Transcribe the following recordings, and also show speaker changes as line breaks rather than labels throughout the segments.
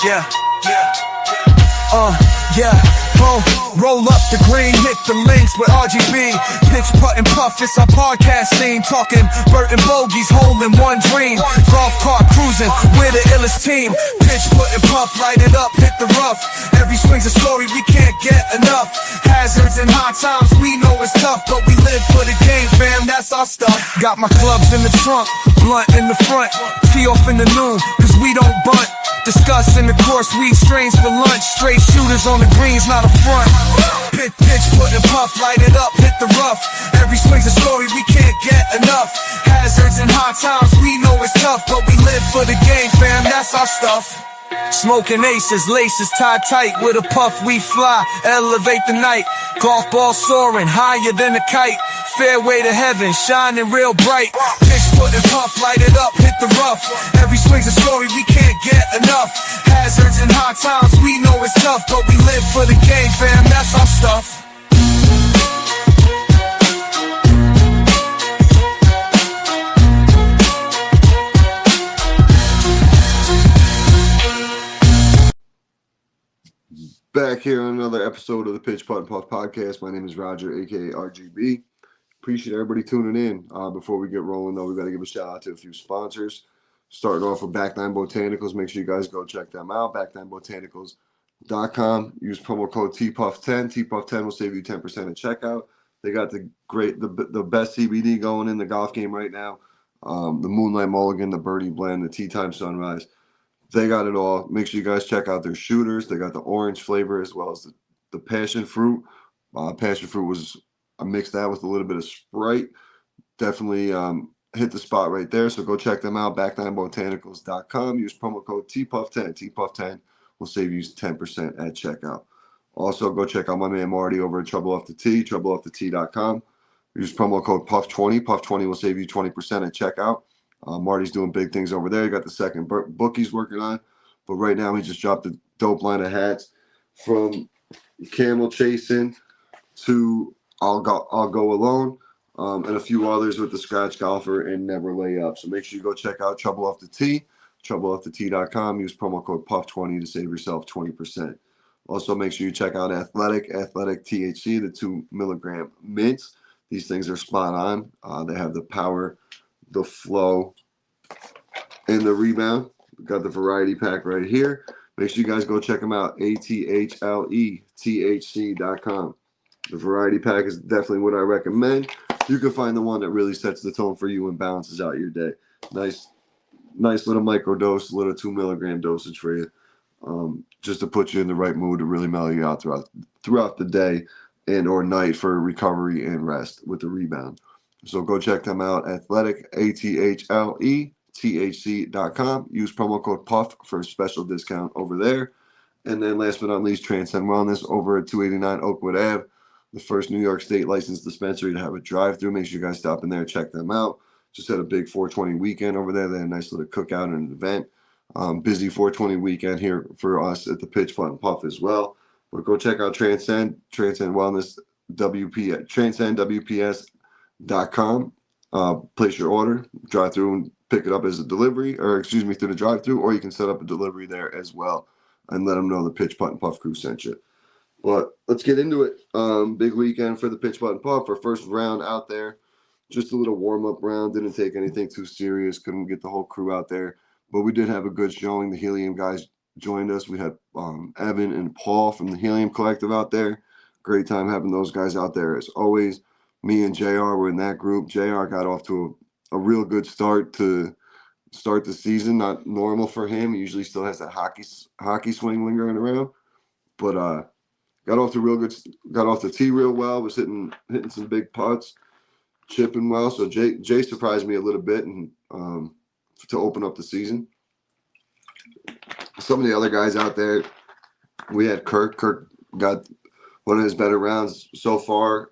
Yeah, yeah, boom. Roll up the green, hit the links with RGB. Pitch, putt, and puff, it's our podcast scene. Talking Burton bogeys, hole in one dream. Golf cart cruising, we're the illest team. Pitch, putt, and puff, light it up, hit the rough. Every swing's a story, we can't get enough. Hazards and hard times, we know it's tough, but we live for the game, fam, that's our stuff. Got my clubs in the trunk, blunt in the front. Tee off in the noon, cause we don't bunt. Discussing the course, weed strains for lunch. Straight shooters on the greens, not a front. Pitch, put and puff, light it up, hit the rough. Every swing's a story, we can't get enough. Hazards and hard times, we know it's tough, but we live for the game, fam, that's our stuff. Smoking aces, laces tied tight. With a puff we fly, elevate the night. Golf ball soaring, higher than a kite. Fairway to heaven, shining real bright. Pitch, put and puff, light it up, hit the rough. Every swing's a story, we can't get enough. Hazards and hard times, we know it's tough, but we live for the game, fam, that's our stuff.
Back here on another episode of the Pitch, Putt, and Puff podcast. My name is Roger, aka RGB. Appreciate everybody tuning in. Before we get rolling, though, we got to give a shout out to a few sponsors. Starting off with Back 9 Botanicals. Make sure you guys go check them out. Back9botanicals.com. Use promo code TPUF10. TPUF10 will save you 10% at checkout. They got the best CBD going in the golf game right now. The Moonlight Mulligan, the Birdie Blend, the Tea Time Sunrise. They got it all. Make sure you guys check out their shooters. They got the orange flavor as well as the passion fruit. Passion fruit was, I mixed that with a little bit of Sprite. Definitely hit the spot right there. So go check them out. Back9botanicals.com. Use promo code TPUF10. TPUF10 will save you 10% at checkout. Also, go check out my man Marty over at Trouble Off the Tee, TroubleOffTheTee.com. Use promo code PUF20. PUF20 will save you 20% at checkout. Marty's doing big things over there. He got the second book he's working on. But right now, he just dropped a dope line of hats from Camel Chasing to I'll Go Alone, and a few others with the Scratch Golfer and Never Lay Up. So make sure you go check out Trouble Off the Tee, TroubleOffTheTee.com. Use promo code PUF20 to save yourself 20%. Also, make sure you check out Athletic THC, the 2 milligram mints. These things are spot on. They have the power, the flow, and the rebound. We got the variety pack right here. Make sure you guys go check them out. ATHLETHC.com. The variety pack is definitely what I recommend. You can find the one that really sets the tone for you and balances out your day. Nice little micro dose, little 2 milligram dosage for you, just to put you in the right mood to really mellow you out throughout the day and or night for recovery and rest with the rebound. So go check them out. Athletic, ATHLETHC.com. Use promo code PUFF for a special discount over there. And then last but not least, Transcend Wellness over at 289 Oakwood Ave, the first New York State licensed dispensary to have a drive-through. Make sure you guys stop in there and check them out. Just had a big 420 weekend over there. They had a nice little cookout and an event. Busy 420 weekend here for us at the Pitch, Putt, and Puff as well. But go check out Transcend Wellness, TranscendWPS.com. Place your order, drive through and pick it up as a delivery, through the drive through, or you can set up a delivery there as well and let them know the Pitch, Putt, and Puff crew sent you. But let's get into it. Big weekend for the Pitch, Putt, and Puff. Our first round out there, just a little warm-up round. Didn't take anything too serious. Couldn't get the whole crew out there. But we did have a good showing. The Helium guys joined us. We had Evan and Paul from the Helium Collective out there. Great time having those guys out there as always. Me and JR were in that group. JR got off to a real good start to start the season. Not normal for him. He usually still has that hockey swing lingering around. But got off the tee real well. Was hitting some big putts, chipping well. So Jay surprised me a little bit and to open up the season. Some of the other guys out there, we had Kirk. Kirk got one of his better rounds so far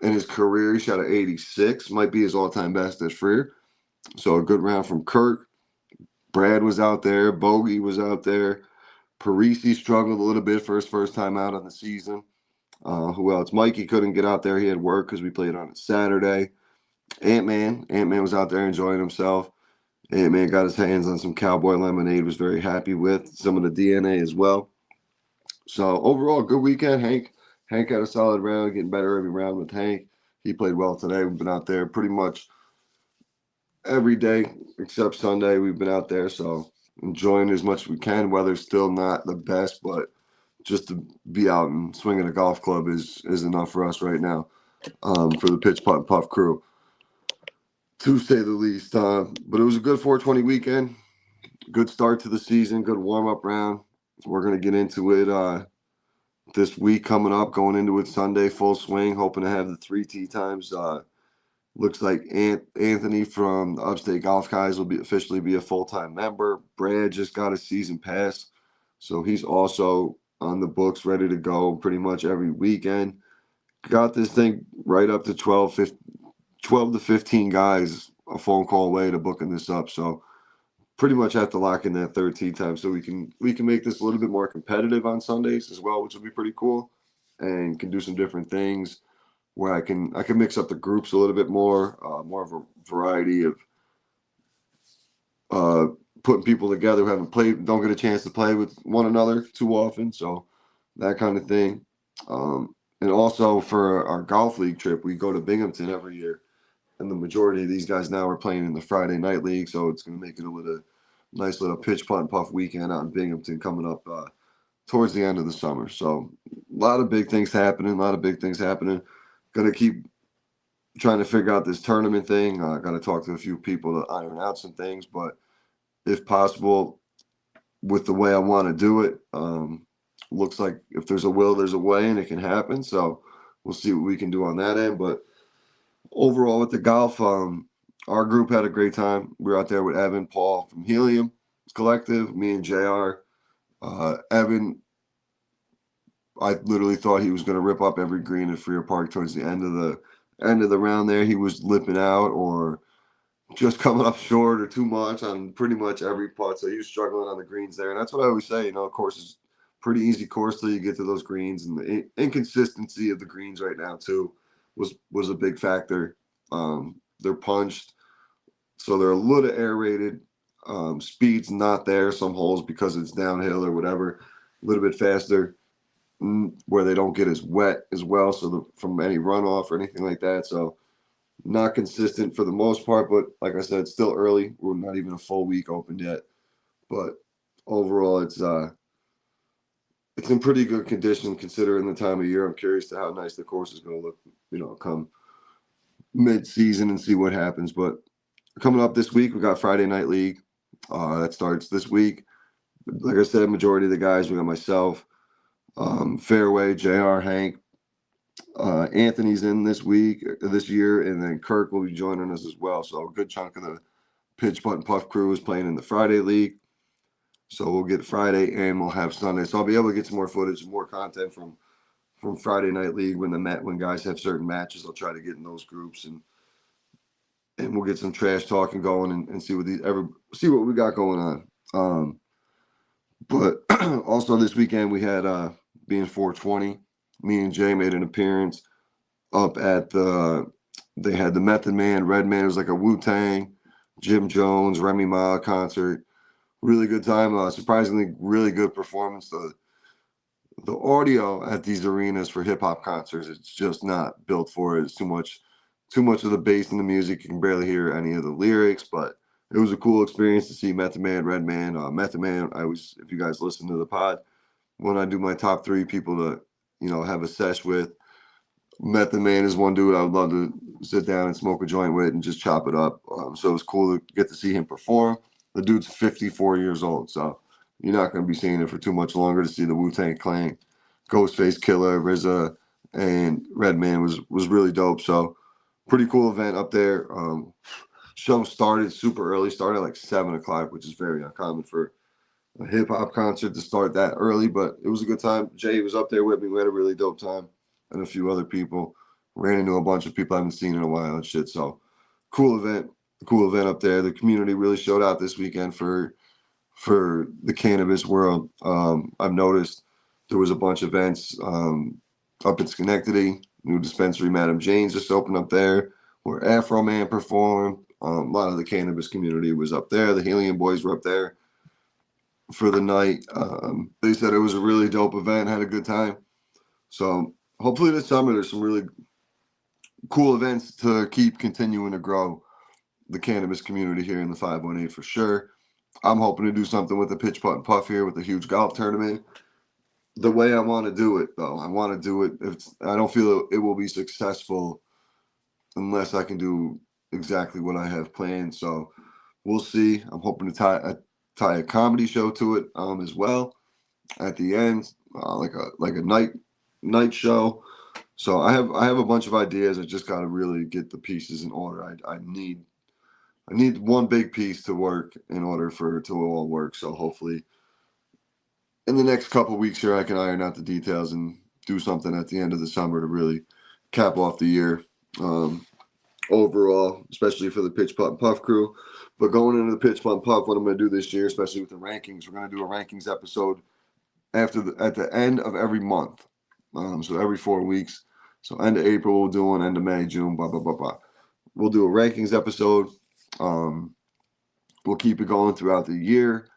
in his career. He shot an 86, might be his all-time best at Freer. So a good round from Kirk. Brad was out there. Bogey was out there. Parisi struggled a little bit for his first time out of the season. Who else? Mikey couldn't get out there. He had work because we played on a Saturday. Ant-Man was out there enjoying himself. Ant-Man got his hands on some cowboy lemonade, was very happy with some of the DNA as well. So overall, good weekend. Hank had a solid round, getting better every round with Hank. He played well today. We've been out there pretty much every day except Sunday. We've been out there, so enjoying as much as we can. Weather's still not the best, but just to be out and swinging a golf club is enough for us right now. For the pitch putt and puff crew, to say the least. But it was a good 420 weekend. Good start to the season. Good warm up round. We're gonna get into it this week coming up. Going into it Sunday, full swing. Hoping to have the 3 tee times. Looks like Anthony from the Upstate Golf Guys will be officially be a full-time member. Brad just got a season pass, so he's also on the books, ready to go pretty much every weekend. Got this thing right up to 12 to 15 guys a phone call away to booking this up. So pretty much have to lock in that third tee time so we can make this a little bit more competitive on Sundays as well, which will be pretty cool, and can do some different things where I can mix up the groups a little bit more of a variety of uh, putting people together who haven't played, don't get a chance to play with one another too often. So that kind of thing. And also for our golf league trip, we go to Binghamton every year, and the majority of these guys now are playing in the Friday night league. So it's going to make it a nice little pitch putt and puff weekend out in Binghamton coming up towards the end of the summer. So a lot of big things happening. A lot of big things happening. Going to keep trying to figure out this tournament thing. I got to talk to a few people to iron out some things, but if possible, with the way I want to do it, looks like if there's a will, there's a way, and it can happen. So we'll see what we can do on that end. But overall, with the golf, our group had a great time. We were out there with Evan, Paul from Helium Collective, me and JR. Evan, I literally thought he was going to rip up every green at Freer Park towards the end of the round there. He was lipping out or just coming up short or too much on pretty much every putt. So he was struggling on the greens there. And that's what I always say, course is pretty easy course till you get to those greens. And the inconsistency of the greens right now, too, was a big factor. They're punched, so they're a little aerated. Speed's not there some holes because it's downhill or whatever, a little bit faster where they don't get as wet as well. So from any runoff or anything like that. So not consistent for the most part, but like I said, still early. We're not even a full week open yet. But overall, it's in pretty good condition considering the time of year. I'm curious to how nice the course is going to look, come mid-season and see what happens. But coming up this week, we got Friday Night League. That starts this week. Like I said, majority of the guys, we got myself, Fairway, JR, Hank, Anthony's in this year, and then Kirk will be joining us as well. So a good chunk of the pitch putt and puff crew is playing in the Friday league. So we'll get Friday and we'll have Sunday. So I'll be able to get some more footage and more content from Friday night league when guys have certain matches. I'll try to get in those groups and we'll get some trash talking going and see what we got going on. But also this weekend we had being 420. Me and Jay made an appearance up at they had the Method Man, Redman. It was like a Wu-Tang, Jim Jones, Remy Ma concert. Really good time. Surprisingly, really good performance. The audio at these arenas for hip hop concerts, it's just not built for it. It's too much of the bass in the music. You can barely hear any of the lyrics, but it was a cool experience to see Method Man, Redman. Method Man, if you guys listen to the pod, when I do my top 3 people to, have a sesh with, Method Man is one dude I would love to sit down and smoke a joint with and just chop it up. So it was cool to get to see him perform. The dude's 54 years old, so you're not going to be seeing it for too much longer to see the Wu-Tang Clan, Ghostface Killer, RZA, and Redman was really dope. So pretty cool event up there. Show started super early, started at like 7 o'clock, which is very uncommon for a hip-hop concert to start that early, but it was a good time. Jay was up there with me. We had a really dope time, and a few other people. Ran into a bunch of people I haven't seen in a while and shit. So cool event up there. The community really showed out this weekend for the cannabis world. I've noticed there was a bunch of events up in Schenectady. New dispensary, Madam Jane's just opened up there, where Afro Man performed. A lot of the cannabis community was up there. The Helium Boys were up there for the night. They said it was a really dope event, had a good time. So hopefully this summer there's some really cool events to keep continuing to grow the cannabis community here in the 518 for sure. I'm hoping to do something with the Pitch Putt and Puff here with a huge golf tournament. The way I want to do it, though, I want to do it. I don't feel it will be successful unless I can do exactly what I have planned. So we'll see. I'm hoping to tie a comedy show to it as well at the end, like a night show. So I have a bunch of ideas. I just got to really get the pieces in order. I need one big piece to work in order for it to all work. So hopefully in the next couple of weeks here, I can iron out the details and do something at the end of the summer to really cap off the year overall, especially for the Pitch Putt and Puff crew. But going into the Pitch Putt and Puff, what I'm going to do this year, especially with the rankings, we're going to do a rankings episode at the end of every month. So every 4 weeks. So end of April, we'll do one, end of May, June, blah, blah, blah, blah. We'll do a rankings episode. We'll keep it going throughout the year.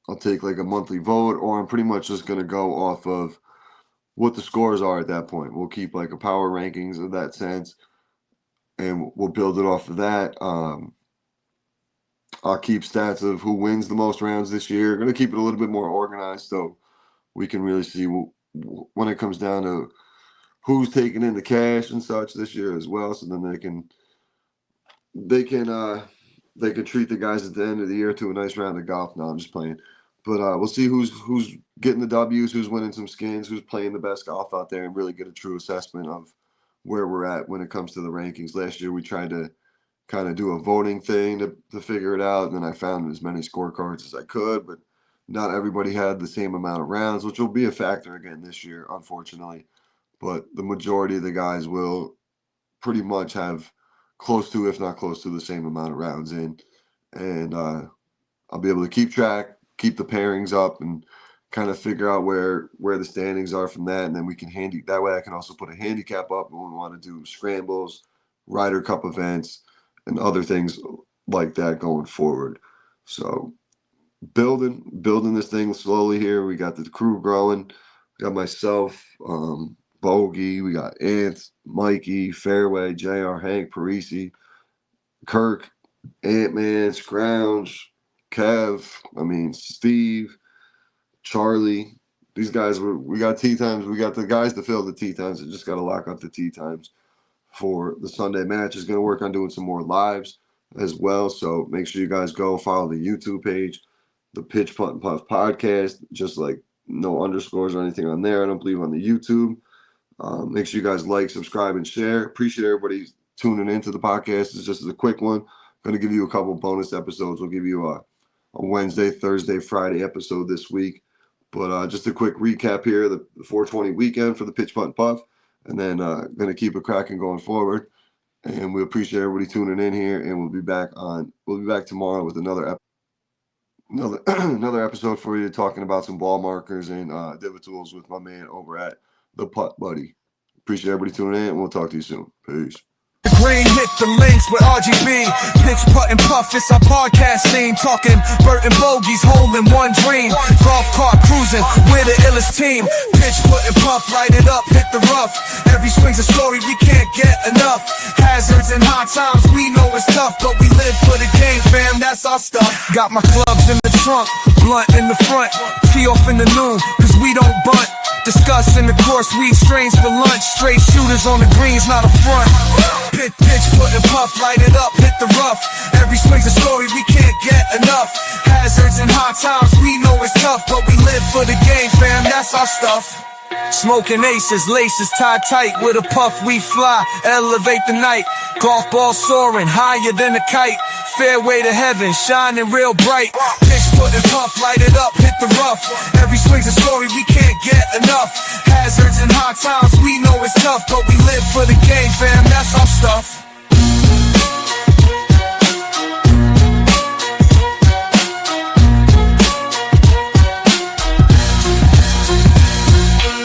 I'll take like a monthly vote, or I'm pretty much just going to go off of what the scores are at that point. We'll keep like a power rankings in that sense, and we'll build it off of that. I'll keep stats of who wins the most rounds this year. Going to keep it a little bit more organized so we can really see when it comes down to who's taking in the cash and such this year as well. So then they can treat the guys at the end of the year to a nice round of golf. No, I'm just playing. But we'll see who's getting the W's, who's winning some skins, who's playing the best golf out there, and really get a true assessment of where we're at when it comes to the rankings. Last year we tried to kind of do a voting thing to figure it out, and then I found as many scorecards as I could, but not everybody had the same amount of rounds, which will be a factor again this year, unfortunately. But the majority of the guys will pretty much have close to, if not close to, the same amount of rounds in. And I'll be able to keep track, keep the pairings up, and kind of figure out where the standings are from that. And then we can that way I can also put a handicap up when we want to do scrambles, Ryder Cup events, and other things like that going forward. So building this thing slowly here. We got the crew growing. We got myself, Bogey, we got Ant, Mikey, Fairway, JR, Hank, Parisi, Kirk, Ant-Man, Scrounge, Kev, Steve, Charlie. These guys, we got tee times. We got the guys to fill the tee times. We just got to lock up the tee times for the Sunday match. Is going to work on doing some more lives as well. So make sure you guys go follow the YouTube page, the Pitch Putt and Puff podcast, just like no underscores or anything on there. I don't believe on the YouTube. Make sure you guys like, subscribe, and share. Appreciate everybody tuning into the podcast. It's just a quick one. Going to give you a couple bonus episodes. We'll give you a Wednesday, Thursday, Friday episode this week. But just a quick recap here, the 420 weekend for the Pitch Putt and Puff. And then going to keep it cracking going forward. And we appreciate everybody tuning in here. And we'll be back tomorrow with another episode for you, talking about some ball markers and divot tools with my man over at the Putt Buddy. Appreciate everybody tuning in, and we'll talk to you soon. Peace.
The green hit the links with RGB. Pitch Putt and Puff, it's our podcast theme. Talking Burt and Bogies, holding one dream. Golf cart cruising, we're the illest team. Pitch Putt and Puff, light it up, hit the rough. Every swing's a story, we can't get enough. Hazards and hard times, we know it's tough, but we live for the game, fam, that's our stuff. Got my clubs in the trunk, blunt in the front. Tee off in the noon, cause we don't bunt. Discussing the course, weed strains for lunch. Straight shooters on the greens, not a front. Pitch Putt and Puff, light it up, hit the rough. Every swing's a story, we can't get enough. Hazards and hard times, we know it's tough, but we live for the game, fam, that's our stuff. Smoking aces, laces tied tight. With a puff we fly, elevate the night. Golf ball soaring, higher than a kite. Fairway to heaven, shining real bright. Pitch Putt and Puff, light it up, hit the rough. Every swing's a story, we can't get enough. Hazards and hard times, we know it's tough, but we live for the game, fam, that's our stuff.